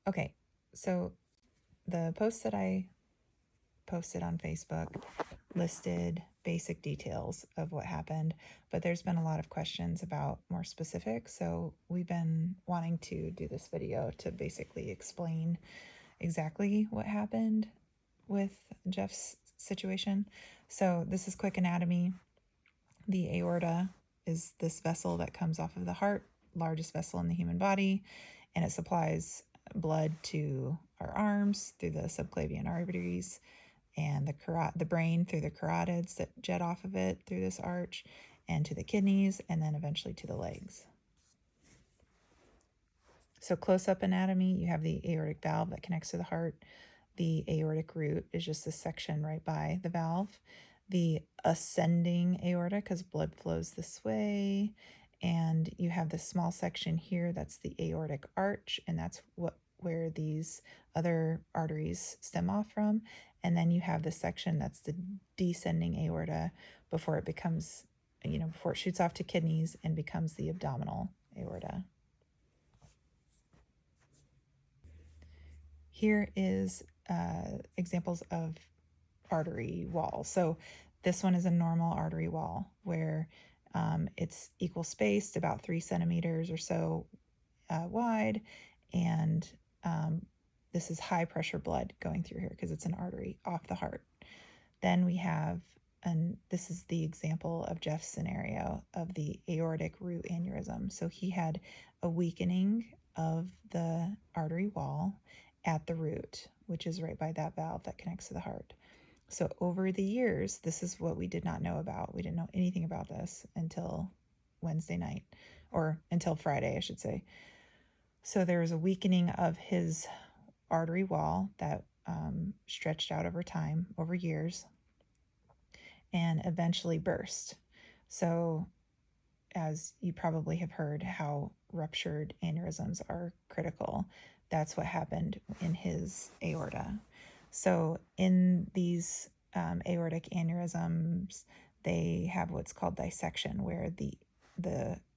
Okay, so the post that I posted on Facebook listed basic details of what happened, but there's been a lot of questions about more specifics. So we've been wanting to do this video to basically explain exactly what happened with Jeff's situation. So this is quick anatomy. The aorta is this vessel that comes off of the heart, largest vessel in the human body, and it supplies blood to our arms through the subclavian arteries and the brain through the carotids that jet off of it through this arch, and to the kidneys, and then eventually to the legs. So close-up anatomy, you have the aortic valve that connects to the heart. The aortic root is just this section right by the valve. The ascending aorta, because blood flows this way, and you have this small section here that's the aortic arch, and that's where these other arteries stem off from. And then you have this section that's the descending aorta before it becomes, before it shoots off to kidneys and becomes the abdominal aorta. Here is examples of artery wall. So this one is a normal artery wall where it's equal spaced, about 3 centimeters or so wide, and this is high pressure blood going through here because it's an artery off the heart. Then we have, and this is the example of Jeff's scenario of the aortic root aneurysm. So he had a weakening of the artery wall at the root, which is right by that valve that connects to the heart. So over the years, this is what we did not know about. We didn't know anything about this until Wednesday night, or until Friday, I should say. So there was a weakening of his artery wall that stretched out over time, over years, and eventually burst. So as you probably have heard how ruptured aneurysms are critical, that's what happened in his aorta. So in these aortic aneurysms, they have what's called dissection, where the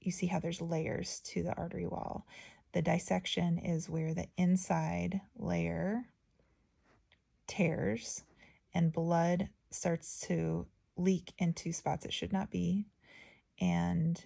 you see how there's layers to the artery wall. The dissection is where the inside layer tears and blood starts to leak into spots it should not be, and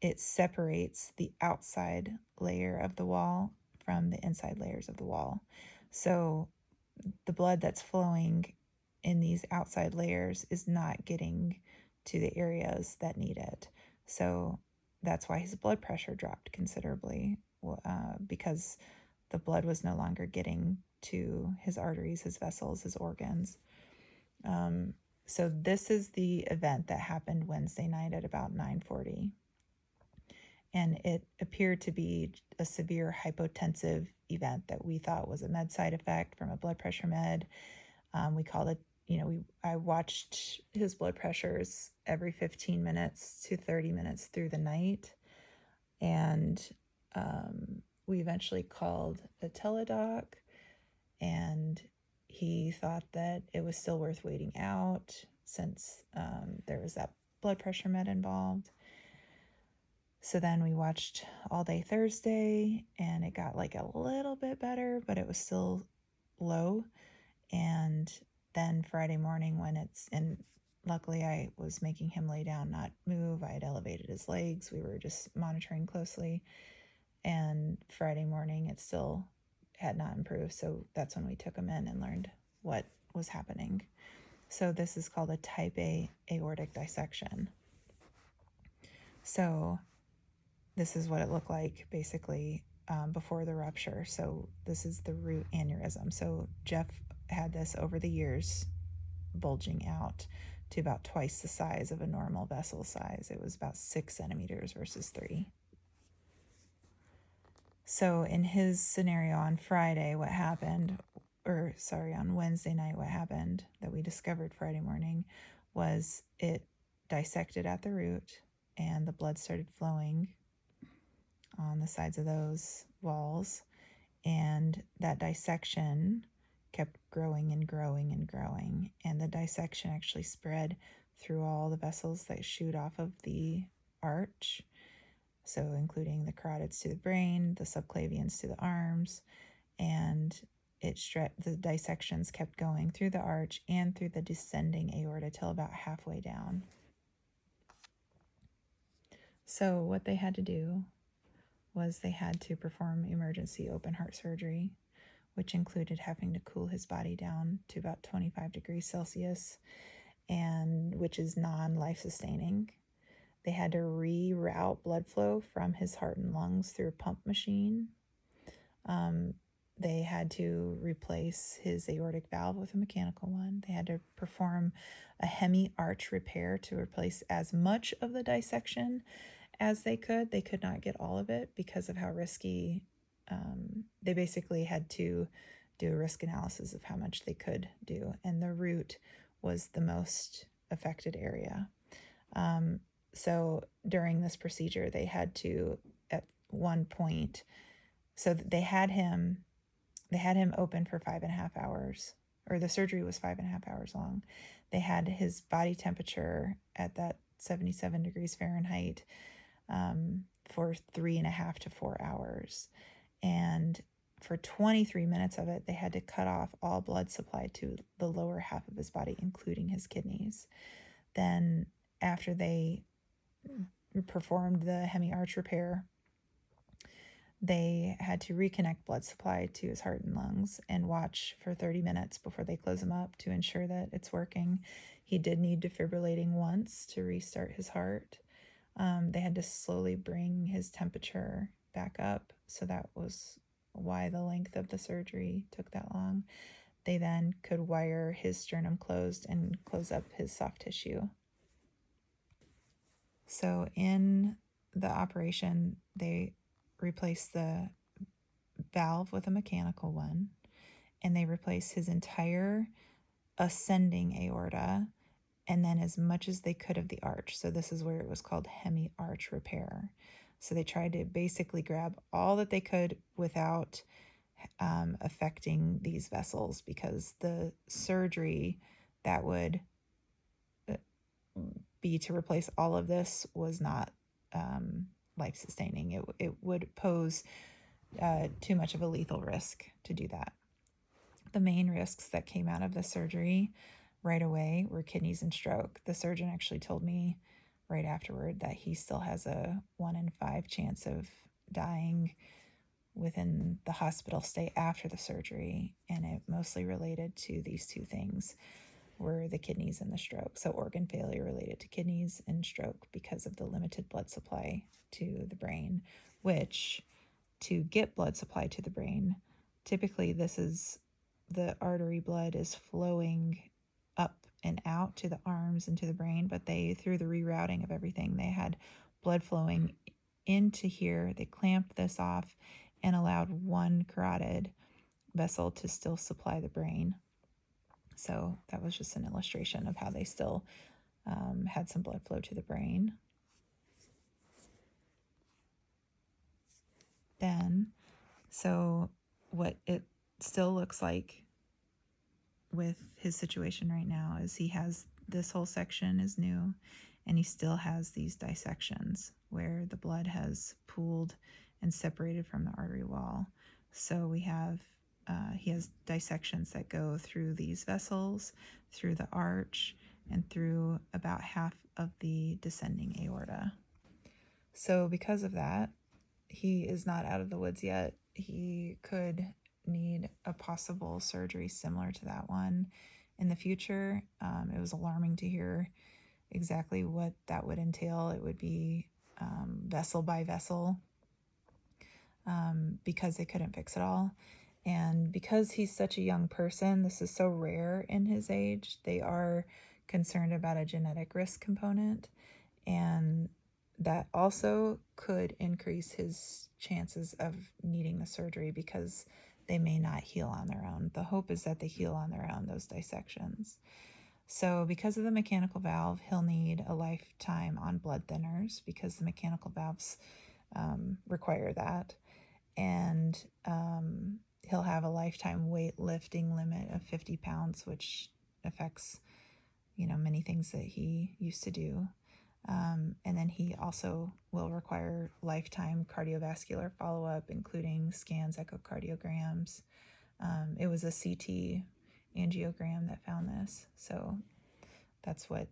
it separates the outside layer of the wall from the inside layers of the wall. So the blood that's flowing in these outside layers is not getting to the areas that need it. So that's why his blood pressure dropped considerably, because the blood was no longer getting to his arteries, his vessels, his organs. So this is the event that happened Wednesday night at about 9:40. And it appeared to be a severe hypotensive event that we thought was a med side effect from a blood pressure med. We called it, I watched his blood pressures every 15 minutes to 30 minutes through the night. And we eventually called a teledoc, and he thought that it was still worth waiting out since there was that blood pressure med involved. So then we watched all day Thursday, and it got like a little bit better, but it was still low. And then Friday morning and luckily I was making him lay down, not move. I had elevated his legs. We were just monitoring closely. And Friday morning, it still had not improved. So that's when we took him in and learned what was happening. So this is called a type A aortic dissection. So this is what it looked like basically before the rupture. So this is the root aneurysm. So Jeff had this over the years bulging out to about twice the size of a normal vessel size. It was about 6 centimeters versus 3. So in his scenario on Friday, what happened, on Wednesday night, what happened that we discovered Friday morning was it dissected at the root, and the blood started flowing on the sides of those walls, and that dissection kept growing and growing and growing, and the dissection actually spread through all the vessels that shoot off of the arch, so including the carotids to the brain, the subclavians to the arms, and the dissections kept going through the arch and through the descending aorta till about halfway down. So what they had to do was they had to perform emergency open heart surgery, which included having to cool his body down to about 25 degrees Celsius, and which is non-life sustaining. They had to reroute blood flow from his heart and lungs through a pump machine. They had to replace his aortic valve with a mechanical one. They had to perform a hemi-arch repair to replace as much of the dissection as they could. They could not get all of it because of how risky. They basically had to do a risk analysis of how much they could do, and the root was the most affected area. So during this procedure, they had to, at one point, so they had him open for 5.5 hours, or the surgery was 5.5 hours long. They had his body temperature at that 77 degrees Fahrenheit for 3.5 to 4 hours. And for 23 minutes of it, they had to cut off all blood supply to the lower half of his body, including his kidneys. Then after they performed the hemi-arch repair, they had to reconnect blood supply to his heart and lungs and watch for 30 minutes before they close him up to ensure that it's working. He did need defibrillating once to restart his heart. They had to slowly bring his temperature back up, so that was why the length of the surgery took that long. They then could wire his sternum closed and close up his soft tissue. So in the operation, they replaced the valve with a mechanical one, and they replaced his entire ascending aorta, and then as much as they could of the arch. So this is where it was called hemi-arch repair. So they tried to basically grab all that they could without affecting these vessels, because the surgery that would be to replace all of this was not life-sustaining. It would pose too much of a lethal risk to do that. The main risks that came out of the surgery right away were kidneys and stroke. The surgeon actually told me right afterward that he still has a 1 in 5 chance of dying within the hospital stay after the surgery, and it mostly related to these two things, were the kidneys and the stroke. So organ failure related to kidneys and stroke because of the limited blood supply to the brain, which, to get blood supply to the brain, typically the artery blood is flowing up and out to the arms and to the brain, but through the rerouting of everything, they had blood flowing into here. They clamped this off and allowed one carotid vessel to still supply the brain. So that was just an illustration of how they still had some blood flow to the brain. Then, so what it still looks like with his situation right now is he has this whole section is new, and he still has these dissections where the blood has pooled and separated from the artery wall. So we have he has dissections that go through these vessels, through the arch, and through about half of the descending aorta. So because of that, he is not out of the woods yet. He could need a possible surgery similar to that one in the future. It was alarming to hear exactly what that would entail. It would be vessel by vessel, because they couldn't fix it all. And because he's such a young person, this is so rare in his age, they are concerned about a genetic risk component, and that also could increase his chances of needing the surgery because they may not heal on their own. The hope is that they heal on their own, those dissections. So because of the mechanical valve, he'll need a lifetime on blood thinners because the mechanical valves require that. And he'll have a lifetime weight lifting limit of 50 pounds, which affects, many things that he used to do. And then he also will require lifetime cardiovascular follow-up, including scans, echocardiograms. It was a CT angiogram that found this. So that's what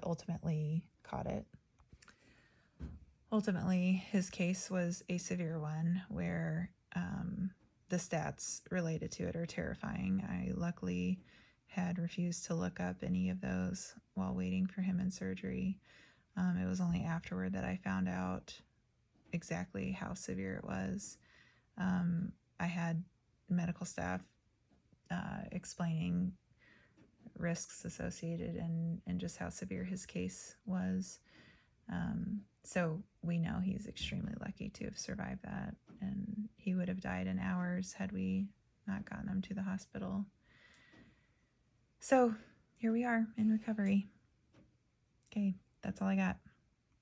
ultimately caught it. Ultimately, his case was a severe one where the stats related to it are terrifying. I luckily had refused to look up any of those while waiting for him in surgery. It was only afterward that I found out exactly how severe it was. I had medical staff explaining risks associated and just how severe his case was. So we know he's extremely lucky to have survived that, and he would have died in hours had we not gotten him to the hospital. So here we are in recovery. Okay, that's all I got.